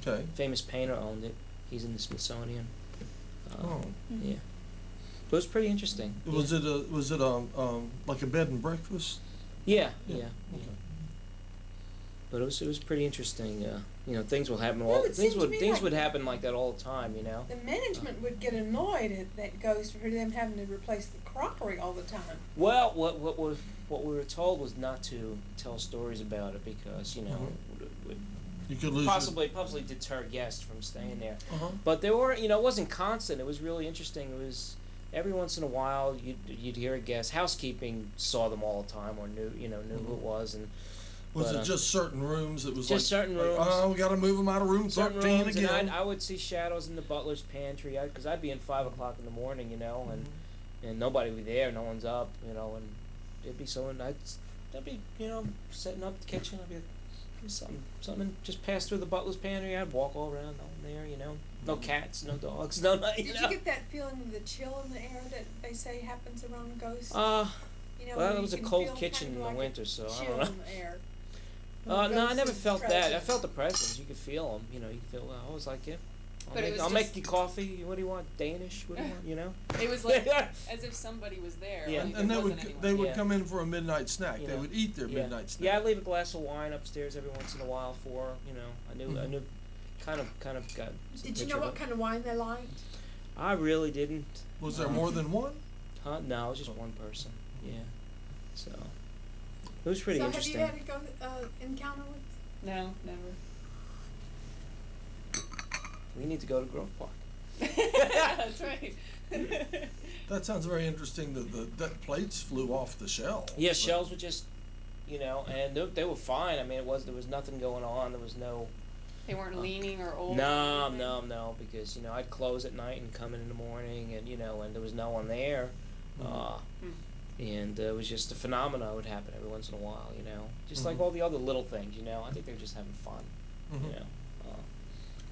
Okay. Famous painter owned it. He's in the Smithsonian. Oh. Yeah. But it was pretty interesting. Was it like a bed and breakfast? Yeah. Okay. But it was pretty interesting. Things will happen. Well, it seemed to me Things like would happen like that all the time. The management would get annoyed at that goes for them having to replace the crockery all the time. Well, what we were told was not to tell stories about it because would You could lose possibly deter guests from staying there. Uh-huh. But there were, it wasn't constant. It was really interesting. It was every once in a while you'd hear a guest. Housekeeping saw them all the time or knew who it was. And was it just certain rooms? It was just certain rooms. Oh, we got to move them out of room 13 again. And I would see shadows in the butler's pantry because I'd be in 5 o'clock in the morning, and nobody would be there. No one's up, and it'd be someone. I'd be setting up the kitchen. I'd be something just passed through the butler's pantry. I'd walk all around, no one there, no cats, no dogs, no. Did you get that feeling of the chill in the air that they say happens around ghosts? Well, it was a cold kitchen in the winter, so I don't know. In the air. No, I never felt that. I felt the presence. You could feel them. You could feel. I was like, yeah. I'll make you coffee. What do you want? Danish? What do you want? It was like as if somebody was there. Yeah. Like and they would come in for a midnight snack. Yeah. They would eat their midnight snack. Yeah, I'd leave a glass of wine upstairs every once in a while for her. I knew, kind of got. Did you know what kind of wine they liked? I really didn't. Was there more than one? Huh? No, it was just one person. Yeah. So it was pretty interesting. Have you had to go encounter with? No, never. We need to go to Grove Park. That's right. That sounds very interesting. That plates flew off the shelves. Yeah, shells were just, and they were fine. I mean, there was nothing going on. There was no. They weren't leaning or old. No, because I'd close at night and come in the morning, and and there was no one there, and it was just a phenomena that would happen every once in a while, just like all the other little things, I think they were just having fun,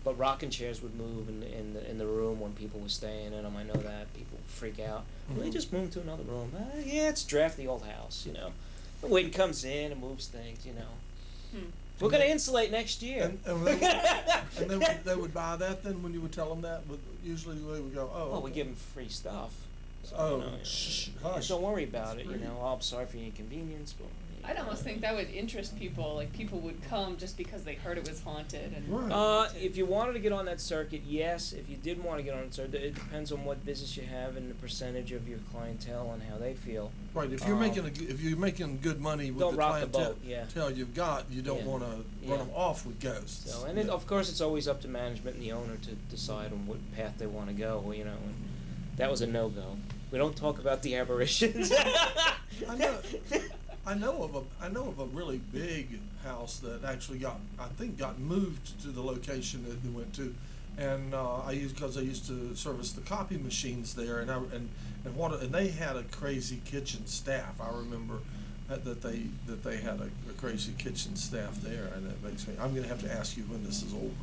But rocking chairs would move in the room when people were staying in them. I know that people freak out. Well, they just moved to another room. Yeah, it's drafty old house, The wind comes in and moves things, We're going to insulate next year. And they would buy that then when you would tell them that? But usually they would go, oh. Well, we give them free stuff. So, hush. Don't worry about it, Oh, I'm sorry for your inconvenience. But, I'd almost think that would interest people. Like, people would come just because they heard it was haunted. And if you wanted to get on that circuit, yes. If you didn't want to get on that circuit, it depends on what business you have and the percentage of your clientele and how they feel. Right. If you're making good money with the clientele you've got, you don't want to run them off with ghosts. So, and of course, it's always up to management and the owner to decide on what path they want to go. And that was a no-go. We don't talk about the apparitions. I know of a really big house that actually got moved to the location that they went to, and because I used to service the copy machines there, and they had a crazy kitchen staff. I remember that they had a crazy kitchen staff there, and it makes me. I'm going to have to ask you when this is over.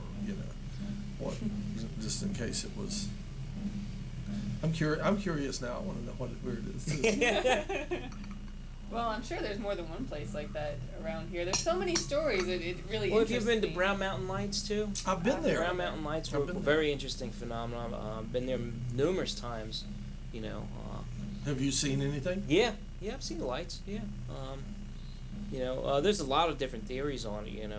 Just in case it was. I'm curious now. I want to know where it is. Well, I'm sure there's more than one place like that around here. There's so many stories. It really. Well, have you been to Brown Mountain Lights too? I've been there. Brown Mountain Lights were a very interesting phenomenon. I've been there numerous times. Have you seen anything? Yeah, I've seen the lights. Yeah. There's a lot of different theories on it.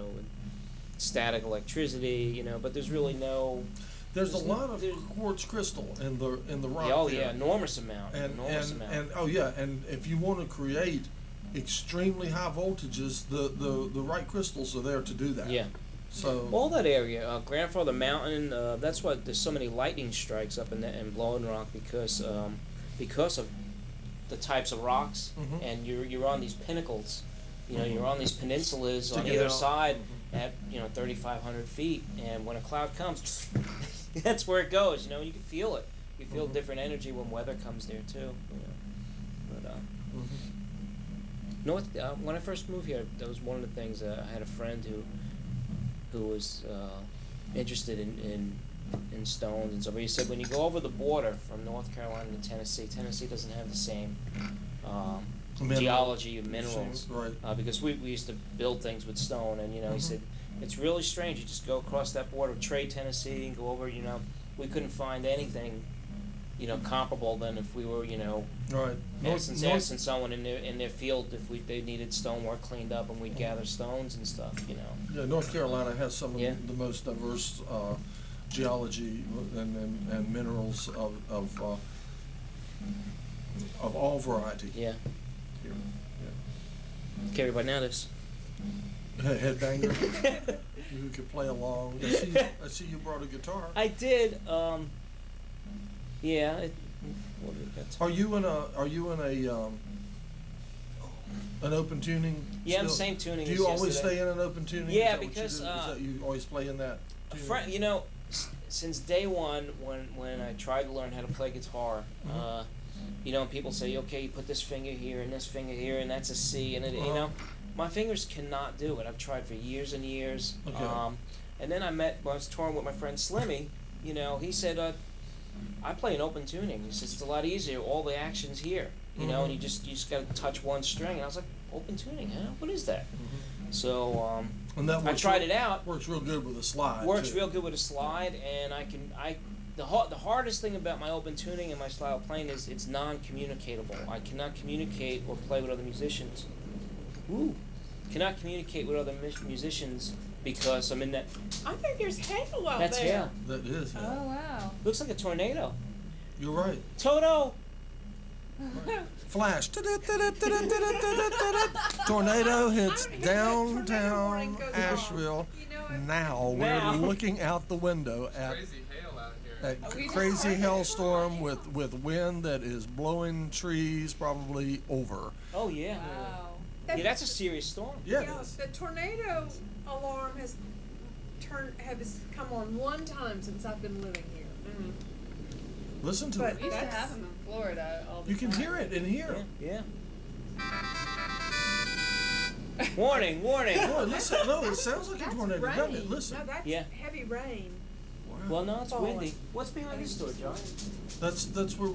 Static electricity. But there's really no. There's a lot of quartz crystal in the rock. Oh yeah, enormous amount. And if you want to create extremely high voltages, the right crystals are there to do that. Yeah. So all that area, Grandfather Mountain. That's why there's so many lightning strikes up in Blowing Rock because of the types of rocks, and you're on these pinnacles. You're on these peninsulas on either side at 3,500 feet, and when a cloud comes. That's where it goes, you can feel it. You feel different energy when weather comes there too. But when I first moved here, that was one of the things. I had a friend who was interested in stones and stuff. But he said when you go over the border from North Carolina to Tennessee doesn't have the same geology of minerals, right? Because we used to build things with stone, and he said It's really strange. You just go across that border, Trade, Tennessee, and go over. We couldn't find anything, comparable than if we were, Right. asking someone in their field if they needed stonework cleaned up, and we'd gather stones and stuff. Yeah, North Carolina has some Yeah. of the most diverse geology and minerals of all variety. Yeah. Here. Okay, everybody, now this. Yeah. Headbanger. Who could play along? I see you brought a guitar. I did. Yeah. What did we got? Are you in an open tuning? Yeah, I'm still? same tuning. Do as you always yesterday. stay in an open tuning? Yeah, Is that what you because, do? Is that you always play in that? A tuning? friend, since day one, when I tried to learn how to play guitar, people say, okay, you put this finger here and this finger here, and that's a C, and my fingers cannot do it. I've tried for years and years. Okay. And then when I was touring with my friend Slimmy, he said, I play in open tuning. He says it's a lot easier. All the action's here, and you just got to touch one string. And I was like, open tuning, huh? What is that? So And that I tried it out. Works real good with a slide. Works too. real good with a slide, and the hardest thing about my open tuning and my style of playing is it's non-communicatable. I cannot communicate or play with other musicians. Cannot communicate with other musicians because I'm in that. I think there's hail out That's there. hail. That is. Yeah. Oh wow. Looks like a tornado. You're right. Toto. Flash. Tornado hits I don't even know downtown warning goes off. Asheville. Now. We're looking out the window at Crazy hail out here. a crazy hailstorm with wind that is blowing trees probably over. Oh yeah. Wow. Yeah, that's a serious storm. Yeah. The tornado alarm has come on one time since I've been living here. Listen to But it. We used to That's- have them in Florida all the You time. can hear it in here. Yeah. Warning! Warning! Oh, listen. No, it sounds like a That's tornado, rain. doesn't it? Listen. No, that's Yeah. heavy rain. Wow. Well, no, it's Falling. windy. What's behind this door, John? That's where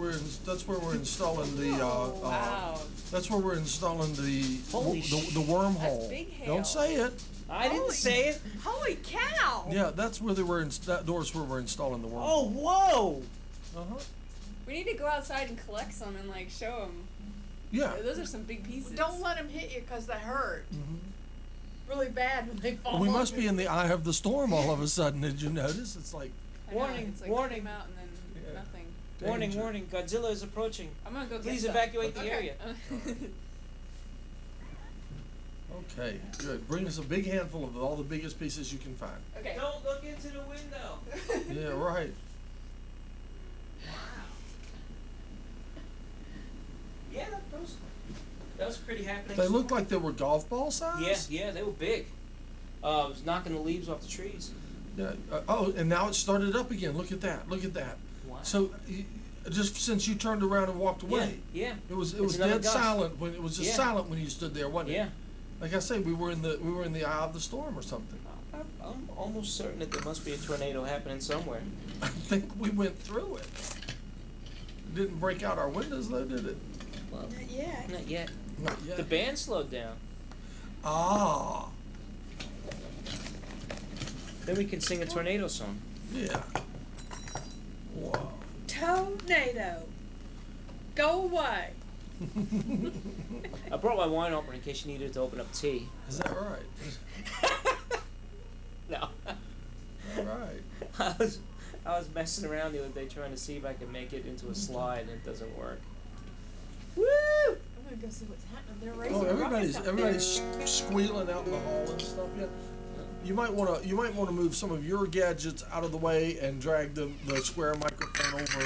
we're installing the Wow. that's where we're installing the Holy the wormhole. That's big hail. Don't say it. I didn't Holy- say it. Holy cow! Yeah, that's where that door's where we're installing the wormhole. Oh, whoa! Uh-huh. We need to go outside and collect some and show them. Yeah. Those are some big pieces. Don't let them hit you because they hurt Mhm. really bad when they fall. We on must you. be in the eye of the storm all of a sudden. Did you notice? It's like I know, Warning, It's like warning. came out and then Yeah. nothing. Warning! danger. Warning! Godzilla is approaching. I'm gonna go. Please get some. evacuate the Okay. area. Okay, good. Bring us a big handful of all the biggest pieces you can find. Okay. Don't look into the window. Yeah, right. Yeah, that was pretty happening. They looked like they were golf ball size. Yeah, they were big. It was knocking the leaves off the trees. Yeah. Oh, and now it started up again. Look at that. Look at that. Wow. So, just since you turned around and walked away, Yeah. it was It's another dead gust. silent when it was just Yeah. silent when you stood there, wasn't Yeah. it? Like I say, we were in the eye of the storm or something. I'm almost certain that there must be a tornado happening somewhere. I think we went through it. Didn't break out our windows though, did it? Well, Not yet. not yet. Not yet. The band slowed down. Ah, Then we can sing a tornado song. yeah. Wow. Tornado. Go away. I brought my wine opener in case you needed to open up tea. Is that right? No. All right. I was messing around the other day trying to see if I could make it into a slide, and it doesn't work. Woo! I'm gonna go see what's happening. They're raising Oh, rockets out everybody's squealing out in the hall and stuff. Yeah. You might want to move some of your gadgets out of the way and drag the square microphone over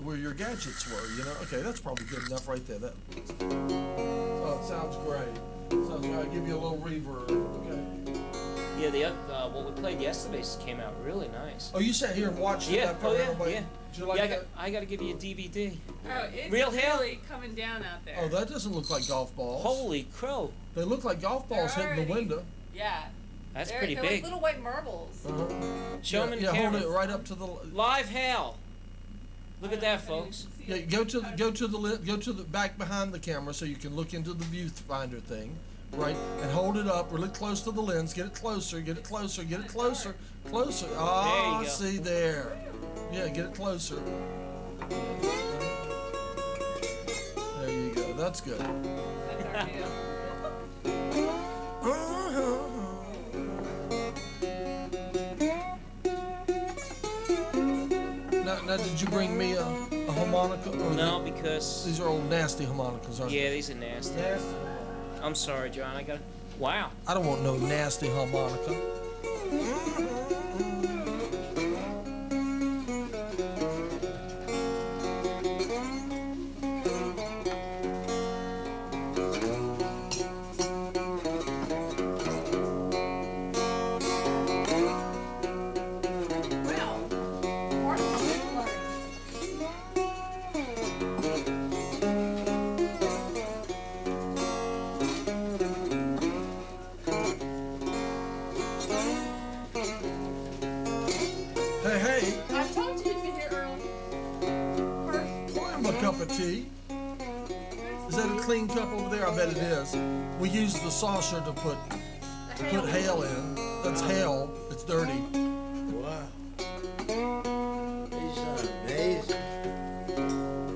where your gadgets were. You know. Okay, that's probably good enough right there. That. Oh, it sounds great. So I'll give you a little reverb. Okay. Yeah, what we played yesterday came out really nice. Oh, you sat here and watched it Yeah, after oh yeah, everybody. yeah. Did you like Yeah, that? I got to give you a DVD. Oh, it's Real hail? really coming down out there. Oh, that doesn't look like golf balls. Holy crow! They look like golf balls They're hitting the already- window. Yeah. That's they're, pretty they're big. like little white marbles. Uh-huh. Show 'em in yeah, camera. hold it right up to the. Live hail. Look I at don't that, know if anyone folks. can see Yeah, it. go to the back behind the camera so you can look into the viewfinder thing. right, and hold it up really close to the lens. Get it closer, get it closer, get it closer, closer. Ah, There you go. see there. Yeah, get it closer. There you go. That's good. That's our deal. Now, did you bring me a harmonica? Or No, because these are old nasty harmonicas, aren't yeah, they? these are nasty. Nasty. I'm sorry, John. I got. Wow. I don't want no nasty harmonica. Well, Martin was learning. Hey, hey, I told you to be here early. pour him a cup of tea. Is that a clean cup over there? I bet it is. We use the saucer to put hail in. That's hail. It's dirty. Wow. These are amazing.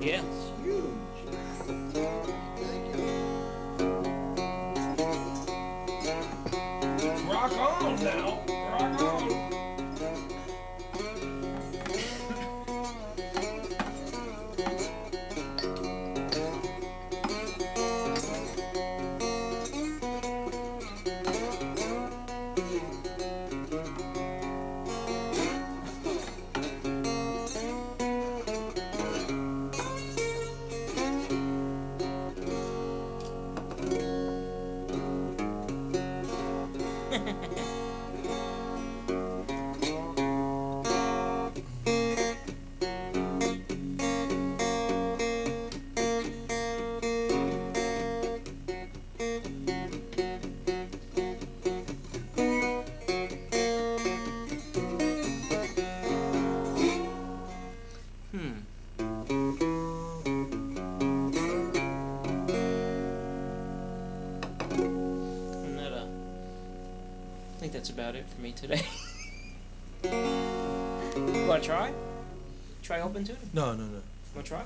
Yeah. It's huge. Thank you. Rock on now. Rock on. And that, I think that's about it for me today. You wanna try? Try open tune? No, no, no. Wanna try?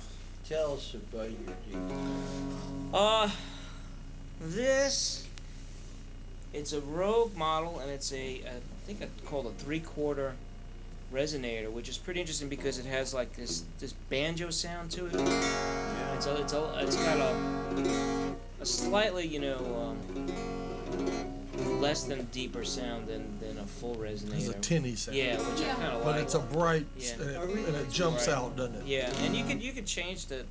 Tell us about your Jesus. This, it's a Rogue model, and it's I think it's called a 3/4 resonator, which is pretty interesting because it has like this banjo sound to it. Yeah. It's got a slightly, less than deeper sound than a full resonator. It's a tinny sound. Yeah, which I Yeah. kind of But like. it's a bright, Yeah. and it jumps Right. out, doesn't it? Yeah, and you could change the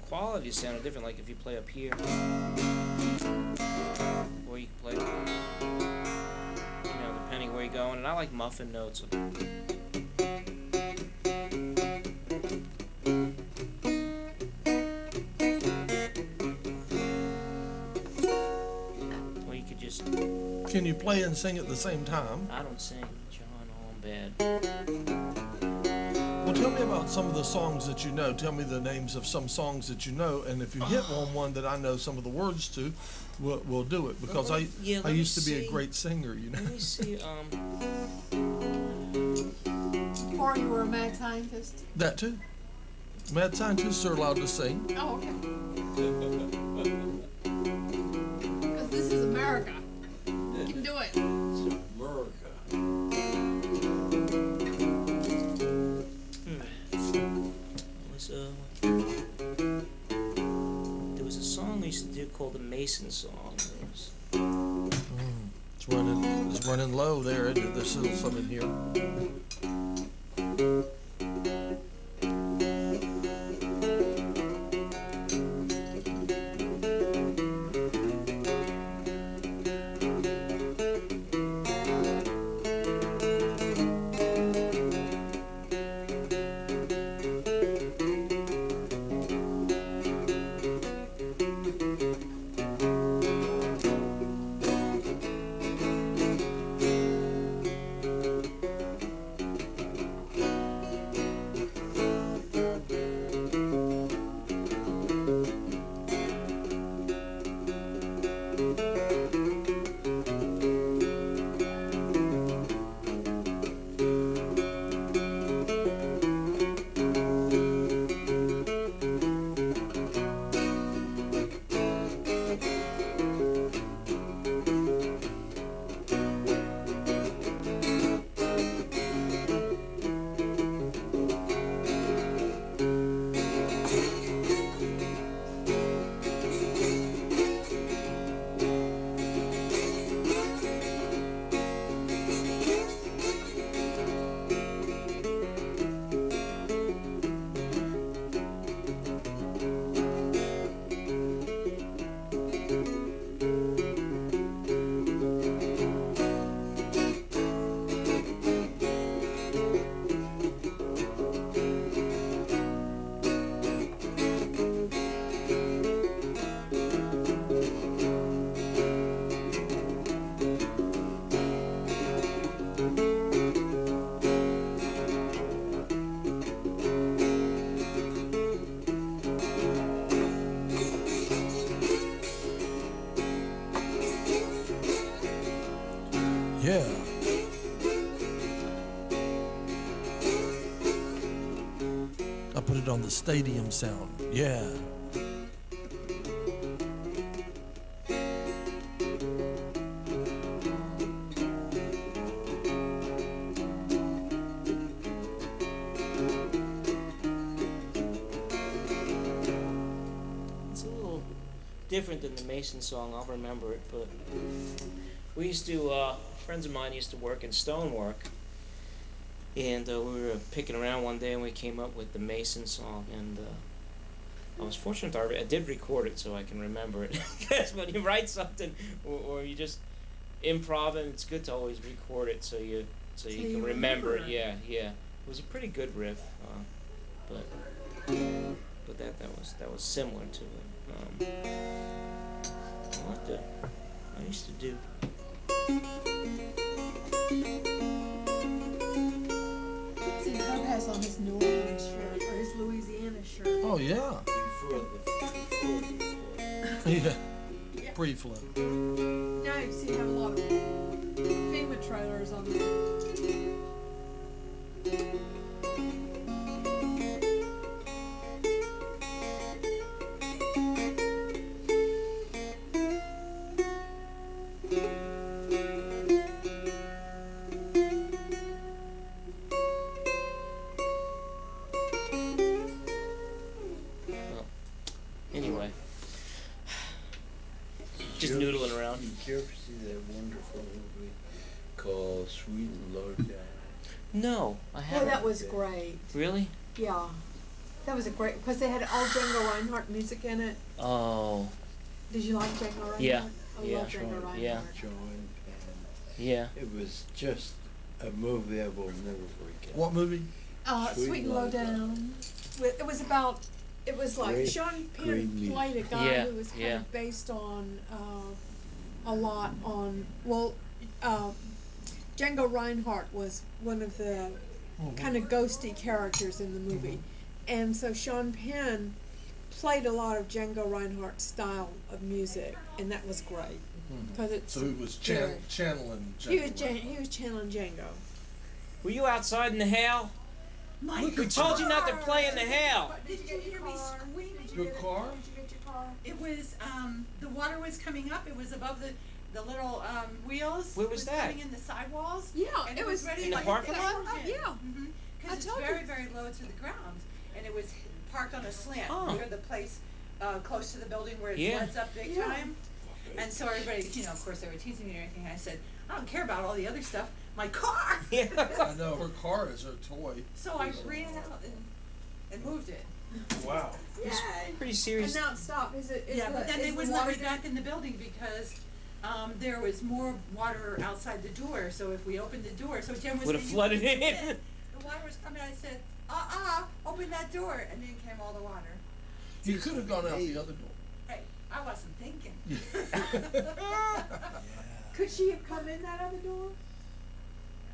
quality of sound different. Like if you play up here, or you can play, depending where you're going. And I like muffin notes. Or you could just. Can you play and sing at the same time? I don't sing, John. Oh, I'm bad. Well, tell me about some of the songs that you know. Tell me the names of some songs that you know, and if you hit on one that I know some of the words to, we'll do it. Because I Yeah, I let me used to be a see. great singer, you know. Let me see. Before you were a mad scientist. That too. Mad scientists are allowed to sing. Oh, okay. Because this is America. You can do it. It's America. There was a song we used to do called the Mason song. It was- It's running low there, isn't it? There's still some in here. put it on the stadium sound. Yeah. It's a little different than the Mason song. I'll remember it, but we used to, friends of mine used to work in stonework, and we were picking around one day and we came up with the Mason song, and I was fortunate I did record it so I can remember it. Because when you write something or you just improv, and it's good to always record it so you can remember it. Yeah, yeah. It was a pretty good riff, but that was similar to it. I used to do. See, Herb has on his New Orleans shirt or his Louisiana shirt. Oh, yeah. Yeah. Pre-flood. Now you see, you have a lot of FEMA trailers on there. Anyway, just noodling around. Did you ever see that wonderful movie called Sweet and Low Down? No, I Oh, haven't. that was great. Really? Yeah. That was a great, because they had all Django Reinhardt music in it. Oh, Did you like Django Reinhardt? Yeah. I Yeah. love Django Reinhardt. Yeah. John Penn. yeah. It was just a movie I will never forget. What movie? Sweet and Low Down. It was about, it was like Great- Sean great Penn music. played a guy Yeah, who was kind yeah. of based on a lot on, Django Reinhardt was one of the kind of ghosty characters in the movie. And so Sean Penn played a lot of Django Reinhardt style of music, and that was great. Because it's So he was very- channeling he was Django. he was channeling Django. Were you outside in the hail? We told you not to play in the hail. Did you hear me scream? Your car? Did you get your car? It was, the water was coming up, it was above the little, wheels. Where was It that? coming in the sidewalls. Yeah, And it was ready in the to parking hit lot? that engine. Yeah. I Cause it's told very, you. very low to the ground, and it was parked on a slant, Oh. near the place, close to the building where it Yeah. floods up big Yeah. time. And so everybody, of course, they were teasing me and everything, and I said, I don't care about all the other stuff, my car! Yeah. I know, her car is her toy. So I ran out and moved it. Wow. Yay. Pretty And serious. now it stopped. Is it? Yeah, but then they wouldn't let me water back in the building because, there was more water outside the door, so if we opened the door, so Jen was Would've saying, flooded "You in." said the water was coming, I said, open that door, and then came all the water. You could have gone out the other door. Hey, I wasn't thinking. Could she have come in that other door?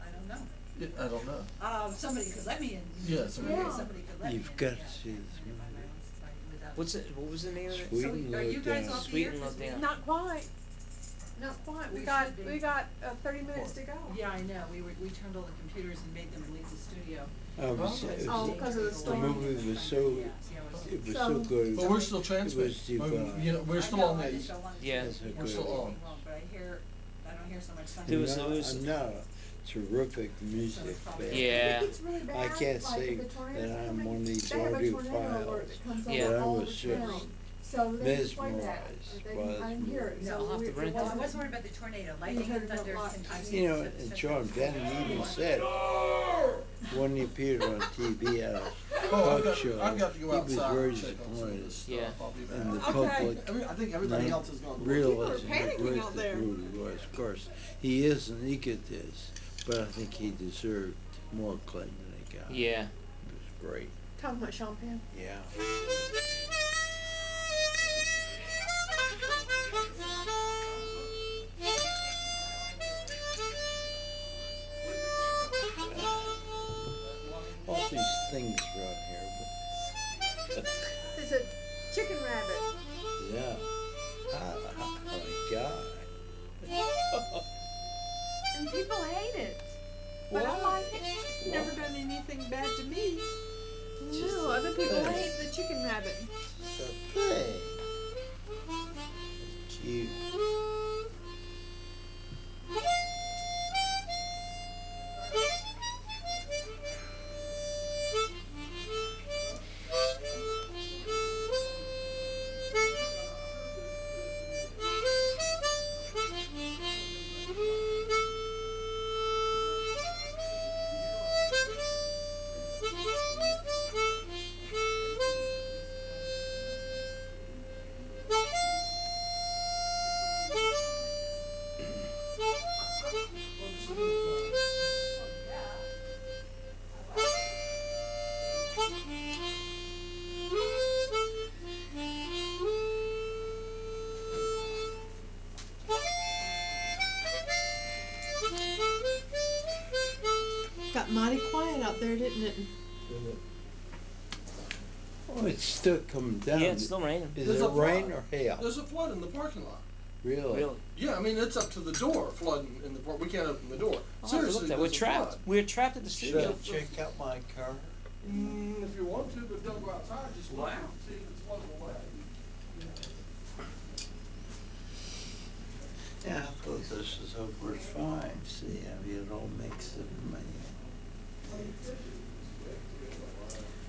I don't know. Yeah, I don't know. Somebody could let me in. Yeah, somebody could. Somebody could let me in. You've got to yeah. see this movie. What was the name of it? Sweet So, and are Low you guys Down. off the Sweet air? and Low 'Cause we- Down. Not quite. Not quite. We We got should be. 30 minutes to go. Yeah, I know, we turned all the computers and made them leave the studio. It was, Oh, because of the the storm. movie was so, Yeah, see, I was- it was So- so good. But we're still It transmitting. was divine. You know, we're I still know, on I the. just don't want to- Yeah. That's a We're good still one. on. But I don't hear so much There was- No, there was- no, terrific music probably- band. Yeah. If it's really bad, I can't like say if the tornado's that I'm coming, one of these they have a tornado audiophiles, alert that comes Yeah. over but I all was the just town. So they just play that. mesmerized They- by I this can hear it. movie. Yeah, So I'll have to it rent Well, I wasn't- wasn't worried about the tornado, lightning heard and it a thunder lot. can I You know, and John Benton even said, when he appeared on TV at a Oh, talk show, I've got to go he was outside very and check on some of disappointed. this Yeah. stuff. I'll be back. And the Okay. public I think everybody not else has gone to work. realizing People are how panicking great out this there. movie was. Of course, he is an egotist, but I think he deserved more acclaim than he got. Yeah. It was great. Talking about Sean Penn. Yeah. All these things around here, It's a chicken rabbit. but yeah. Oh my God. And people hate it. But I like it. It's never done anything bad to me. No, other people hate the chicken rabbit. So pretty. Cute. Got mighty quiet out there, didn't it? Oh, it's still coming down. Yeah, it's still raining. Is There's it a rain flood. or hail? There's a flood in the parking lot. Really? Really? Yeah, I mean it's up to the door flooding in the park. We can't open the door. I'll have to look at that. We're there's a trapped. flood. We're trapped at the Should I studio. check out my car? If you want to, but don't go outside. Just look and see if it's flooding away. Yeah, I thought this was over 5. See, I mean, it all makes it money.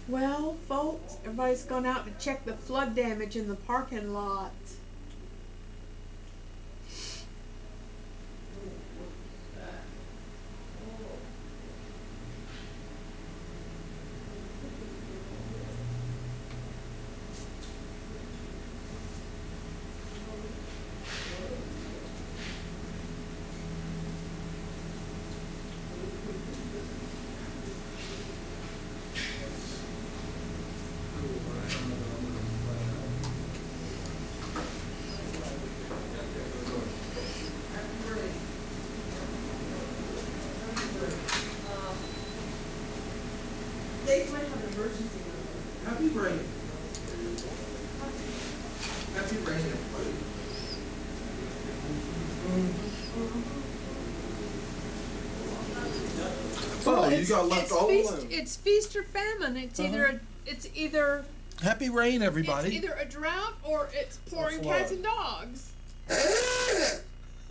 Well, folks, everybody's gone out to check the flood damage in the parking lot. They might have an emergency number. Happy rain. Happy rain, everybody. Oh, you got left all alone. It's feast or famine. It's either Happy rain, it's everybody. either a drought or it's pouring flood. cats and dogs.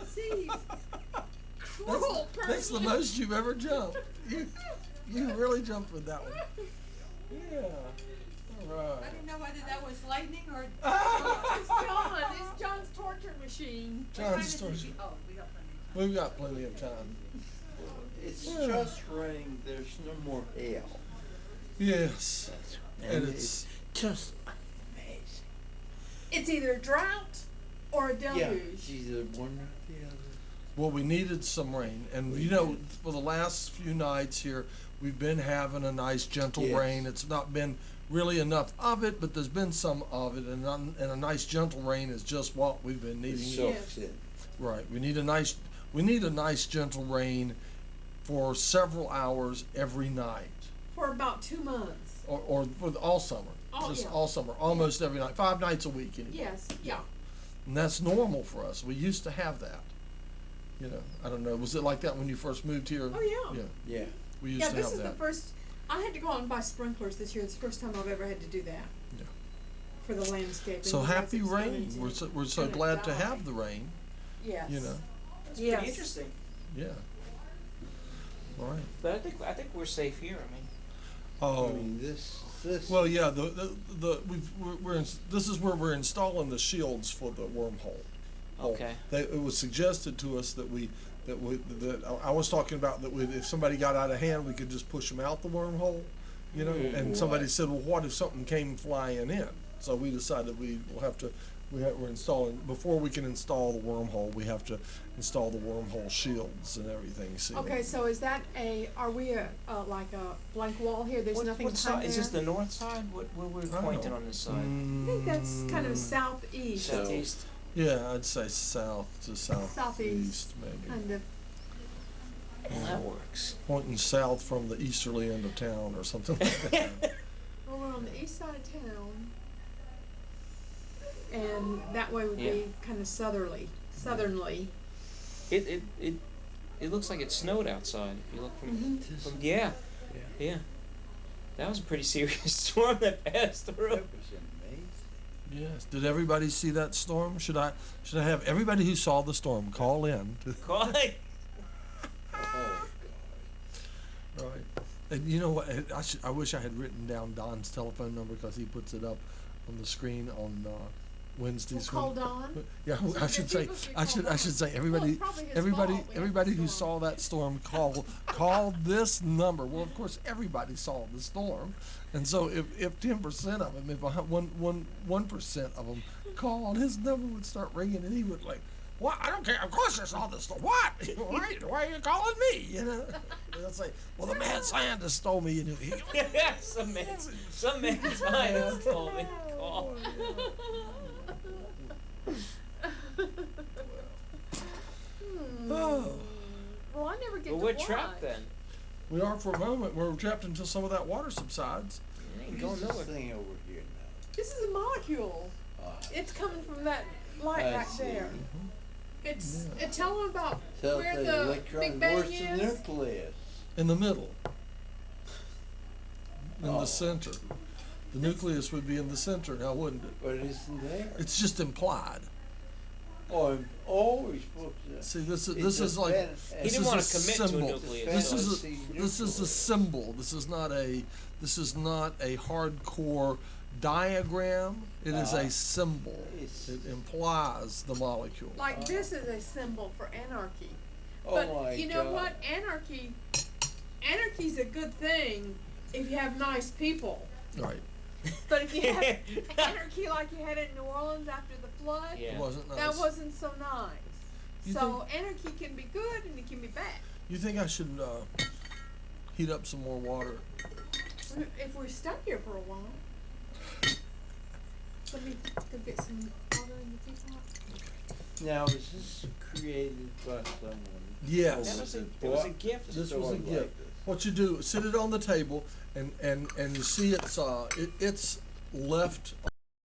See, cruel person. That's the most you've ever jumped. You really jumped with that one. Yeah. All I right. didn't know whether that was lightning or. It's John. It's John's torture machine. John's torture. Oh, we got plenty of time. We've got plenty of time. It's Yeah. just rain. There's no more hail. Yes. And And it's just amazing. It's either a drought or a Yeah, deluge. it's either one or the other. Well, we needed some rain, and you know, for the last few nights here, we've been having a nice gentle Yes. rain. It's not been really enough of it, but there's been some of it, and a nice gentle rain is just what we've been It needing. soaks in. Right. We need a nice gentle rain for several hours every night, For about 2 months. or for all summer. Oh, Just yeah. all summer, almost every night, 5 nights a week. Anyway. Yes. Yeah. And that's normal for us. We used to have that. You know, I don't know. Was it like that when you first moved here? Oh, yeah. Yeah. Yeah. We used Yeah, to this have is that. the first. I had to go out and buy sprinklers this year. It's the first time I've ever had to do that. Yeah. For the landscaping. So Otherwise happy it's going rain. to- We're so gonna glad to die. have the rain. Yes. You know. That's Yes. pretty interesting. Yeah. All right. But I think we're safe here. I mean, Oh. I mean, this. Well, yeah. This is where we're installing the shields for the wormhole. Okay. It was suggested to us that I was talking about that if somebody got out of hand, we could just push them out the wormhole, you know. And somebody said, well, what if something came flying in? So we decided we're installing, before we can install the wormhole, we have to install the wormhole shields and everything. So, Okay, so is that are we like a blank wall here? There's nothing what behind side? there? Is this the north side? What we're I don't pointing know. on this side? I think that's kind of southeast. So- Southeast. Yeah, I'd say south to southeast, Southeast. maybe. Kind of. Well, that works. Pointing south from the easterly end of town or something like that. Well, we're on the east side of town, and that way would Yeah. be kind of southerly. It looks like it snowed outside. If you look from, Mhm. yeah. Yeah. That was a pretty serious storm that passed That through. was amazing. Yes. Did everybody see that storm? Should I have everybody who saw the storm call in? Quite. Oh, God. Right. And you know what? I wish I had written down Don's telephone number because he puts it up on the screen on Wednesdays. We'll call Don. Yeah, I should say. I should say everybody. Well, it's probably his Everybody. fault. We had Everybody the who storm. saw that storm call this number. Well, of course, everybody saw the storm, and so if 10% of them, if 1% of them called, his number would start ringing, and he would like. What? I don't care. Of course I saw this storm. What? Why are you calling me? You know? And I'll say, well, the mad scientist told me. You know, some man scientist told me to call. Oh, Well, I never get But to we're watch. trapped then. we are for a moment. We're trapped until some of that water subsides. It ain't What's going this nowhere. thing over here now? This is a molecule. Ah, It's coming from that light I back see. there. It's Yeah. tell them about Tell where the the electron, Big Bang where's the is. nucleus? In the middle. In Oh. the center. The nucleus would be in the center now, wouldn't it? But it isn't there. It's just implied. Oh, I'm always supposed to. See, this It's is a like fan- He this didn't is want a to commit to a symbol. nucleus. This so is it's- this is a symbol. This is not a hardcore diagram. It is a symbol. It's- It implies the molecule. Like this is a symbol for anarchy. Oh But my you know God. what? Anarchy's a good thing if you have nice people. Right. But if you have anarchy like you had in New Orleans after the flood, Yeah. It wasn't nice. that wasn't so nice. You So anarchy can be good and it can be bad. You think I should heat up some more water? If we're stuck here for a while, let me go get some water in the teapot. Now, is this created by someone? Yes. That was a, Over it was a the gift. This was a Sword like gift. this. What you do, sit it on the table, and you see it's left